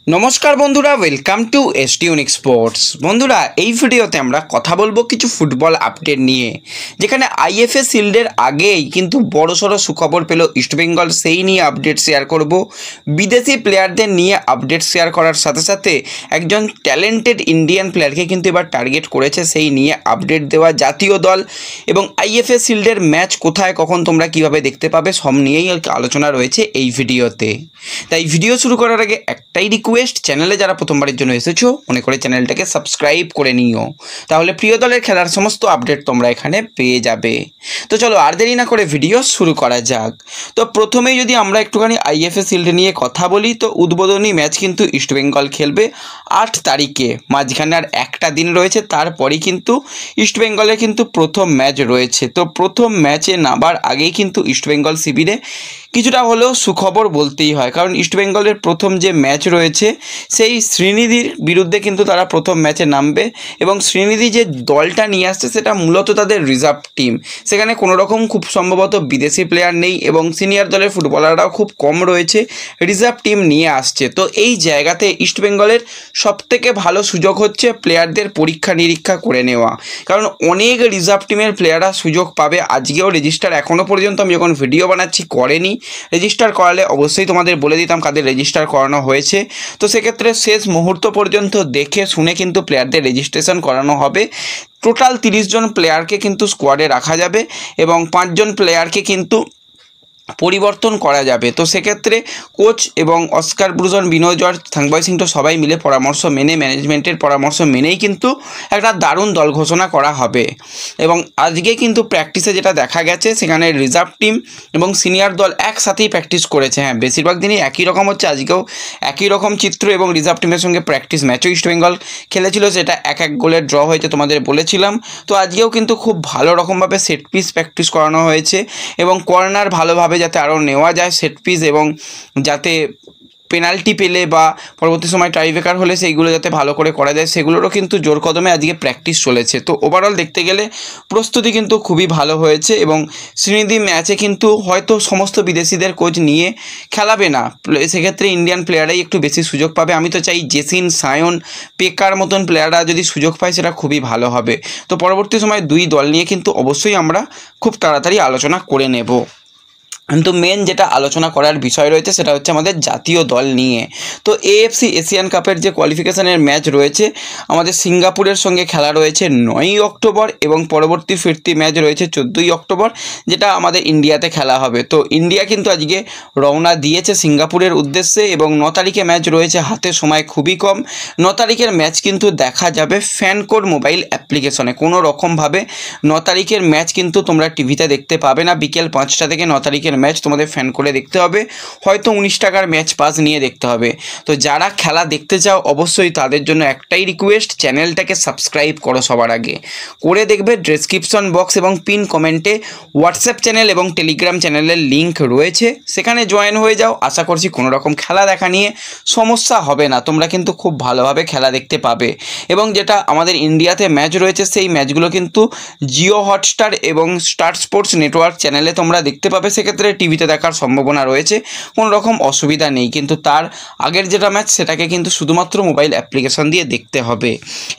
নমস্কার বন্ধুরা, welcome to ST unique sports. বন্ধুরা, এই ভিডিওতে আমরা কথা বলবো কিছু ফুটবল আপডেট নিয়ে, যেখানে আইএফএ শিল্ডের আগেই কিন্তু বড়সড় সুখবর পেল ইস্টবেঙ্গল, সেই নিয়ে আপডেট শেয়ার করব। বিদেশি প্লেয়ারদের নিয়ে আপডেট শেয়ার করার সাথে সাথে একজন ট্যালেন্টেড ইন্ডিয়ান প্লেয়ারকে কিন্তু এবার টার্গেট করেছে, সেই নিয়ে আপডেট দেওয়া জাতীয় দল এবং আইএফএ শিল্ডের ম্যাচ কোথায় কখন তোমরা কিভাবে দেখতে পাবে সব নিয়েই আলোচনা রয়েছে এই ভিডিওতে। তাই ভিডিও শুরু করার আগে একটাই রিকোয়েস্ট, চ্যানেলে যারা প্রথমবারের জন্য এসেছো মনে করে চ্যানেলটাকে সাবস্ক্রাইব করে নিও, তাহলে প্রিয় দলের খেলার সমস্ত আপডেট তোমরা এখানে পেয়ে যাবে। তো চলো আর দেরি না করে ভিডিও শুরু করা যাক। তো প্রথমেই যদি আমরা একটুখানি আইএফএ শিল্ড নিয়ে কথা বলি, তো উদ্বোধনী ম্যাচ কিন্তু ইস্টবেঙ্গল খেলবে 8 তারিখে, মাঝখানে আর একটা দিন রয়েছে, তারপরেই কিন্তু ইস্টবেঙ্গলের কিন্তু প্রথম ম্যাচ রয়েছে। তো প্রথম ম্যাচে নামার আগেই কিন্তু ইস্টবেঙ্গল শিবিরে কিছুটা হলেও সুখবর বলতেই হয়, কারণ ইস্টবেঙ্গলের প্রথম যে ম্যাচ রয়েছে সেই শ্রীনিধির বিরুদ্ধে কিন্তু তারা প্রথম ম্যাচে নামবে, এবং শ্রীনিধি যে দলটা নিয়ে আসছে সেটা মূলত তাদের রিজার্ভ টিম, সেখানে কোনো রকম খুব সম্ভবত বিদেশি প্লেয়ার নেই এবং সিনিয়র দলের ফুটবলাররাও খুব কম রয়েছে, রিজার্ভ টিম নিয়ে আসছে। তো এই জায়গাতে ইস্টবেঙ্গলের সবথেকে ভালো সুযোগ হচ্ছে প্লেয়ারদের পরীক্ষা নিরীক্ষা করে নেওয়া, কারণ অনেক রিজার্ভ টিমের প্লেয়াররা সুযোগ পাবে। আজকেও রেজিস্টার এখনও পর্যন্ত আমি যখন ভিডিও বানাচ্ছি করেনি, রেজিস্টার করালে অবশ্যই তোমাদের বলে দিতাম কাদের রেজিস্টার করানো হয়েছে। তো সেক্ষেত্রে শেষ মুহূর্ত পর্যন্ত দেখে শুনে কিন্তু প্লেয়ারদের রেজিস্ট্রেশন করানো হবে। টোটাল 30 জন প্লেয়ারকে কিন্তু স্কোয়াডে রাখা যাবে এবং 5 জন প্লেয়ারকে কিন্তু পরিবর্তন করা যাবে। তো সেক্ষেত্রে কোচ এবং অস্কার ব্রুজন, বিনয় জর্জ, থাংবয় সিংটো সবাই মিলে পরামর্শ মেনে, ম্যানেজমেন্টের পরামর্শ মেনেই কিন্তু একটা দারুণ দল ঘোষণা করা হবে। এবং আজকে কিন্তু প্র্যাকটিসে যেটা দেখা গেছে, সেখানে রিজার্ভ টিম এবং সিনিয়র দল একসাথেই প্র্যাকটিস করেছে। হ্যাঁ, বেশিরভাগ দিনই একই রকম হচ্ছে, আজকেও একই রকম চিত্র, এবং রিজার্ভ টিমের সঙ্গে প্র্যাকটিস ম্যাচও ইস্টবেঙ্গল খেলেছিল, সেটা 1-1 গোলের ড্র হয়েছে, তোমাদের বলেছিলাম। তো আজকেও কিন্তু খুব ভালো রকমভাবে সেট পিস প্র্যাকটিস করানো হয়েছে এবং কর্নার ভালোভাবে যাতে আরও নেওয়া যায় সেট পিস, এবং যাতে পেনাল্টি পেলে বা পরবর্তী সময় টাইব্রেকার হলে সেইগুলো যাতে ভালো করে করা যায়, সেগুলোরও কিন্তু জোর কদমে আজকে প্র্যাকটিস চলেছে। তো ওভারঅল দেখতে গেলে প্রস্তুতি কিন্তু খুবই ভালো হয়েছে, এবং শ্রীনিধি ম্যাচে কিন্তু হয়তো সমস্ত বিদেশিদের কোচ নিয়ে খেলাবে না, সেক্ষেত্রে ইন্ডিয়ান প্লেয়ারাই একটু বেশি সুযোগ পাবে। আমি তো চাই জেসিন, সায়ন, পেকার মতন প্লেয়াররা যদি সুযোগ পায় সেটা খুবই ভালো হবে। তো পরবর্তী সময় দুই দল নিয়ে কিন্তু অবশ্যই আমরা খুব তাড়াতাড়ি আলোচনা করে নেব। কিন্তু মেন যেটা আলোচনা করার বিষয় রয়েছে সেটা হচ্ছে আমাদের জাতীয় দল নিয়ে। তো এএফসি এশিয়ান কাপের যে কোয়ালিফিকেশনের ম্যাচ রয়েছে, আমাদের সিঙ্গাপুরের সঙ্গে খেলা রয়েছে 9ই অক্টোবর, এবং পরবর্তী ফিরতি ম্যাচ রয়েছে 14ই অক্টোবর, যেটা আমাদের ইন্ডিয়াতে খেলা হবে। তো ইন্ডিয়া কিন্তু আজকে রওনা দিয়েছে সিঙ্গাপুরের উদ্দেশ্যে, এবং 9 তারিখে ম্যাচ রয়েছে, হাতে সময় খুবই কম। 9 তারিখের ম্যাচ কিন্তু দেখা যাবে ফ্যানকোর মোবাইল অ্যাপ্লিকেশনে। কোনো রকমভাবে 9 তারিখের ম্যাচ কিন্তু তোমরা টিভিতে দেখতে পাবে না। বিকেল 5টা থেকে 9 তারিখের ম্যাচ তোমাদের ফ্যান করে দেখতে হবে, হয়তো 19 টাকার ম্যাচ পাস নিয়ে দেখতে হবে। তো যারা খেলা দেখতে চাও অবশ্যই তাদের জন্য একটাই রিকোয়েস্ট, চ্যানেলটাকে সাবস্ক্রাইব করো সবার আগে করে। দেখবে ডেসক্রিপশন বক্স এবং পিন কমেন্টে হোয়াটসঅ্যাপ চ্যানেল এবং টেলিগ্রাম চ্যানেলের লিঙ্ক রয়েছে, সেখানে জয়েন হয়ে যাও। আশা করছি কোনো রকম খেলা দেখা নিয়ে সমস্যা হবে না, তোমরা কিন্তু খুব ভালোভাবে খেলা দেখতে পাবে। এবং যেটা আমাদের ইন্ডিয়াতে ম্যাচ রয়েছে সেই ম্যাচগুলো কিন্তু জিও হটস্টার এবং স্টার স্পোর্টস নেটওয়ার্ক চ্যানেলে তোমরা দেখতে পাবে, সেক্ষেত্রে টিভিতে দেখার সম্ভাবনা রয়েছে, কোনো রকম অসুবিধা নেই। কিন্তু তার আগের যেটা ম্যাচ সেটাকে কিন্তু শুধুমাত্র মোবাইল অ্যাপ্লিকেশন দিয়ে দেখতে হবে।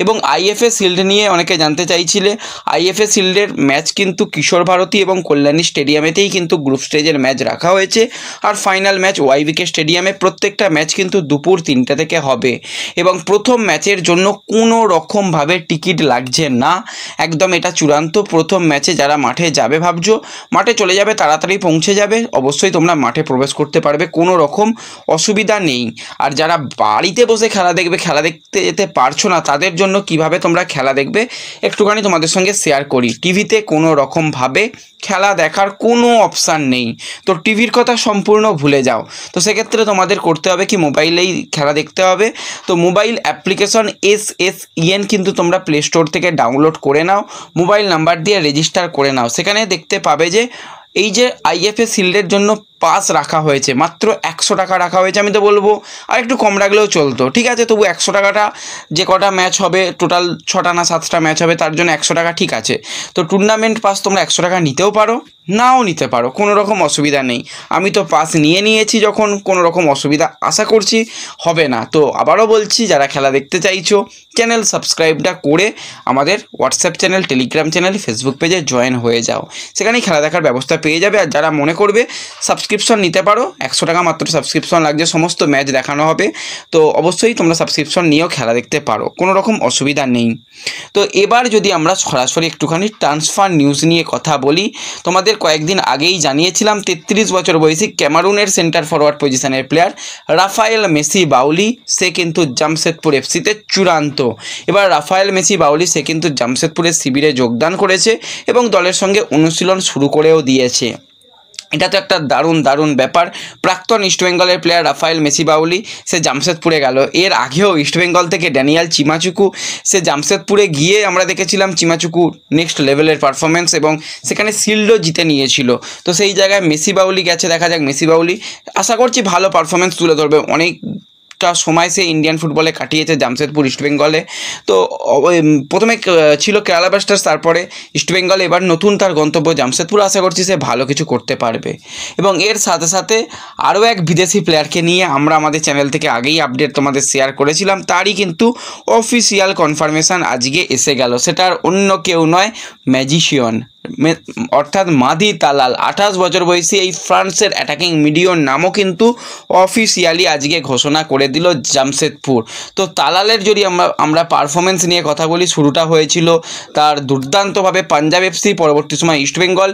এবং আইএফএ শিল্ড নিয়ে অনেকে জানতে চাইছিলে, আইএফএ শিল্ডের ম্যাচ কিন্তু কিশোর ভারতী এবং কল্যাণী স্টেডিয়ামেতেই কিন্তু গ্রুপ স্টেজের ম্যাচ রাখা হয়েছে, আর ফাইনাল ম্যাচ ওয়াইভিকে স্টেডিয়ামে। প্রত্যেকটা ম্যাচ কিন্তু দুপুর 3টে থেকে হবে, এবং প্রথম ম্যাচের জন্য কোনো রকমভাবে টিকিট লাগছে না, একদম এটা চূড়ান্ত। প্রথম ম্যাচে যারা মাঠে যাবে ভাবছো, মাঠে চলে যাবে, তাড়াতাড়ি পৌঁছে যাবে, অবশ্যই তোমরা মাঠে প্রবেশ করতে পারবে, কোনো রকম অসুবিধা নেই। আর যারা বাড়িতে বসে খেলা দেখবে, খেলা দেখতে যেতে পারছো না, তাদের জন্য কিভাবে তোমরা খেলা দেখবে একটুখানি তোমাদের সঙ্গে শেয়ার করি। টিভিতে কোনো রকমভাবে খেলা দেখার কোনো অপশান নেই, তো টিভির কথা সম্পূর্ণ ভুলে যাও। তো সেক্ষেত্রে তোমাদের করতে হবে কি, মোবাইলেই খেলা দেখতে হবে। তো মোবাইল অ্যাপ্লিকেশন SSEN কিন্তু তোমরা প্লে স্টোর থেকে ডাউনলোড করে নাও, মোবাইল নাম্বার দিয়ে রেজিস্টার করে নাও। সেখানে দেখতে পাবে যে এই যে আইএফএ শিল্ডের জন্য পাস রাখা হয়েছে, মাত্র 100 টাকা রাখা হয়েছে। আমি তো বলবো আর একটু কম রাখলেও চলতো, ঠিক আছে, তবু 100 টাকাটা যে কটা ম্যাচ হবে, টোটাল 6টা না 7টা ম্যাচ হবে, তার জন্য 100 টাকা ঠিক আছে। তো টুর্নামেন্ট পাস তোমরা 100 টাকা নিতেও পারো, নাও নিতে পারো, কোনো রকম অসুবিধা নেই। আমি তো পাস নিয়েছি, যখন কোনো রকম অসুবিধা আশা করছি হবে না। তো আবারও বলছি, যারা খেলা দেখতে চাইছো চ্যানেল সাবস্ক্রাইবটা করে আমাদের WhatsApp channel, Telegram channel, Facebook পেজে জয়েন হয়ে যাও, সেখানেই খেলা দেখার ব্যবস্থা পেয়ে যাবে। আর যারা মনে করবে সাবস্ক্রিপশন নিতে পারো, 100 টাকা মাত্র সাবস্ক্রিপশন লাগছে, সমস্ত ম্যাচ দেখানো হবে, তো অবশ্যই তোমরা সাবস্ক্রিপশন নিয়েও খেলা দেখতে পারো, কোনো রকম অসুবিধা নেই। তো এবার যদি আমরা সরাসরি একটুখানি ট্রান্সফার নিউজ নিয়ে কথা বলি, তোমাদের কয়েকদিন আগেই জানিয়েছিলাম 33 বছর বয়সী ক্যামারুনের সেন্টার ফরওয়ার্ড পজিশনের প্লেয়ার রাফায়েল মেসি বাউলি, সে কিন্তু জামশেদপুর এফসিতে চূড়ান্ত। এবার রাফায়েল মেসি বাউলি সে কিন্তু জামশেদপুরের শিবিরে যোগদান করেছে এবং দলের সঙ্গে অনুশীলন শুরু করেও দিয়েছে। এটা তো একটা দারুণ ব্যাপার। প্রাক্তন ইস্টবেঙ্গলের প্লেয়ার রাফায়েল মেসি বাউলি সে জামশেদপুরে গেল। এর আগেও ইস্টবেঙ্গল থেকে ড্যানিয়াল চিমাচুকু সে জামশেদপুরে গিয়ে আমরা দেখেছিলাম চিমাচুকু নেক্সট লেভেলের পারফরমেন্স এবং সেখানে শিল্ডও জিতে নিয়েছিল। তো সেই জায়গায় মেসি বাউলি গেছে, দেখা যাক মেসি বাউলি আশা করছি ভালো পারফরমেন্স তুলে ধরবে। অনেকটা সময় সে ইন্ডিয়ান ফুটবলে কাটিয়েছে জামশেদপুর ইস্টবেঙ্গলে। তো প্রথমে ছিল কেরালা ব্লাস্টার্স, তারপরে ইস্টবেঙ্গল, এবার নতুন তার গন্তব্য জামশেদপুর। আশা করছি সে ভালো কিছু করতে পারবে। এবং এর সাথে সাথে আরও এক বিদেশি প্লেয়ারকে নিয়ে আমরা আমাদের চ্যানেল থেকে আগেই আপডেট তোমাদের শেয়ার করেছিলাম, তারই কিন্তু অফিসিয়াল কনফার্মেশন আজকে এসে গেল। সেটা আর অন্য কেউ নয়, ম্যাজিশিয়ান অর্থাৎ মাদি তালাল। 28 বছর বয়সী এই ফ্রান্সের অ্যাটাকিং মিডিয়র নামও কিন্তু অফিসিয়ালি আজকে ঘোষণা করে দিল জামশেদপুর। তো তালালের যদি আমরা পারফরমেন্স নিয়ে কথা বলি, শুরুটা হয়েছিল তার দুর্দান্তভাবে পাঞ্জাব এফসি, পরবর্তী সময় ইস্টবেঙ্গল।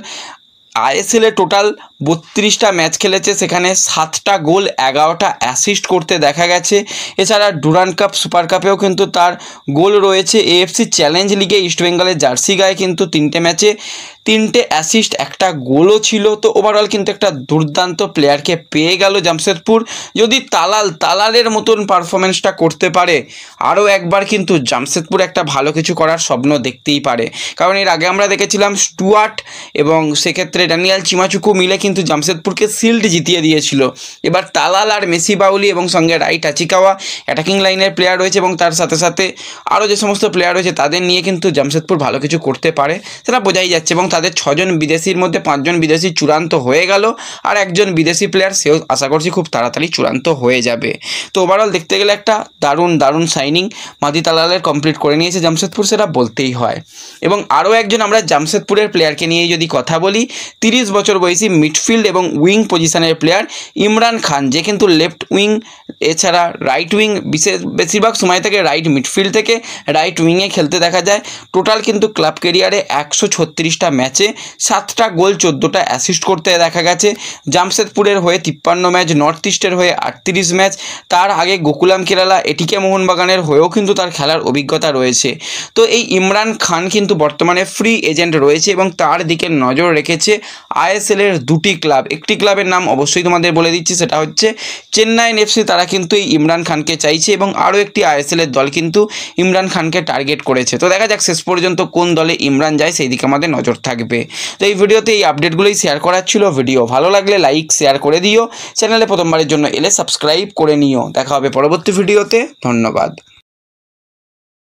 আইএসএলে টোটাল 32টা ম্যাচ খেলেছে, সেখানে 7টা গোল 11টা অ্যাসিস্ট করতে দেখা গেছে। এছাড়া ডুরান্ড কাপ, সুপার কাপেও কিন্তু তার গোল রয়েছে। এএফসি চ্যালেঞ্জ লিগে ইস্টবেঙ্গলের জার্সি গায়ে কিন্তু 3টে ম্যাচে 3টে অ্যাসিস্ট, 1টা গোলও ছিল। তো ওভারঅল কিন্তু একটা দুর্দান্ত প্লেয়ারকে পেয়ে গেল জামশেদপুর। যদি তালালের মতন পারফরমেন্সটা করতে পারে, আরও একবার কিন্তু জামশেদপুর একটা ভালো কিছু করার স্বপ্ন দেখতেই পারে। কারণ এর আগে আমরা দেখেছিলাম স্টুয়ার্ট এবং সেক্ষেত্রে ড্যানিয়াল চিমাচুকু মিলে কিন্তু জামশেদপুরকে শিল্ড জিতিয়ে দিয়েছিল। এবার তালাল আর মেসি বাউলি এবং সঙ্গে রাইট আচিকাওয়া অ্যাটাকিং লাইনের প্লেয়ার রয়েছে এবং তার সাথে সাথে আরও যে সমস্ত প্লেয়ার রয়েছে তাদের নিয়ে কিন্তু জামশেদপুর ভালো কিছু করতে পারে, সেটা বোঝাই যাচ্ছে। এবং তাদের 6 জন বিদেশির মধ্যে 5 জন বিদেশি চূড়ান্ত হয়ে গেল, আর একজন বিদেশি প্লেয়ার সেও আশা করছি খুব তাড়াতাড়ি চূড়ান্ত হয়ে যাবে। তো ওভারঅল দেখতে গেলে একটা দারুণ সাইনিং মাদি তালালের কমপ্লিট করে নিয়েছে জামশেদপুর, সেটা বলতেই হয়। এবং আরও একজন আমরা জামশেদপুরের প্লেয়ারকে নিয়ে যদি কথা বলি, 30 বছর বয়সী মিডফিল্ড এবং উইং পজিশনের প্লেয়ার ইমরান খান, যে কিন্তু লেফট উইং এছাড়া রাইট উইং, বেশিরভাগ সময় থেকে রাইট মিডফিল্ড থেকে রাইট উইংয়ে খেলতে দেখা যায়। টোটাল কিন্তু ক্লাব ক্যারিয়ারে 136টা ম্যাচে 7টা গোল 14টা অ্যাসিস্ট করতে দেখা গেছে। জামশেদপুরের হয়ে 53 ম্যাচ, নর্থ ইস্টের হয়ে 38 ম্যাচ, তার আগে গোকুলাম কেরালা, এটিকে মোহনবাগানের হয়েও কিন্তু তার খেলার অভিজ্ঞতা রয়েছে। তো এই ইমরান খান কিন্তু বর্তমানে ফ্রি এজেন্ট রয়েছে এবং তার দিকে নজর রেখেছে আইএসএলের 2টি ক্লাব। একটি ক্লাবের নাম অবশ্যই তোমাদের বলে দিচ্ছি, সেটা হচ্ছে চেন্নাইন এফসি। তারা কিন্তু এই ইমরান খানকে চাইছে এবং আরও একটি আইএসএলের দল কিন্তু ইমরান খানকে টার্গেট করেছে। তো দেখা যাক শেষ পর্যন্ত কোন দলে ইমরান যায়, সেই দিকে আমাদের নজর থাকবে। তো এই ভিডিওতে এই আপডেটগুলোই শেয়ার করার ছিল। ভিডিও ভালো লাগলে লাইক শেয়ার করে দিও, চ্যানেলে প্রথমবারের জন্য এলে সাবস্ক্রাইব করে নিও। দেখা হবে পরবর্তী ভিডিওতে, ধন্যবাদ।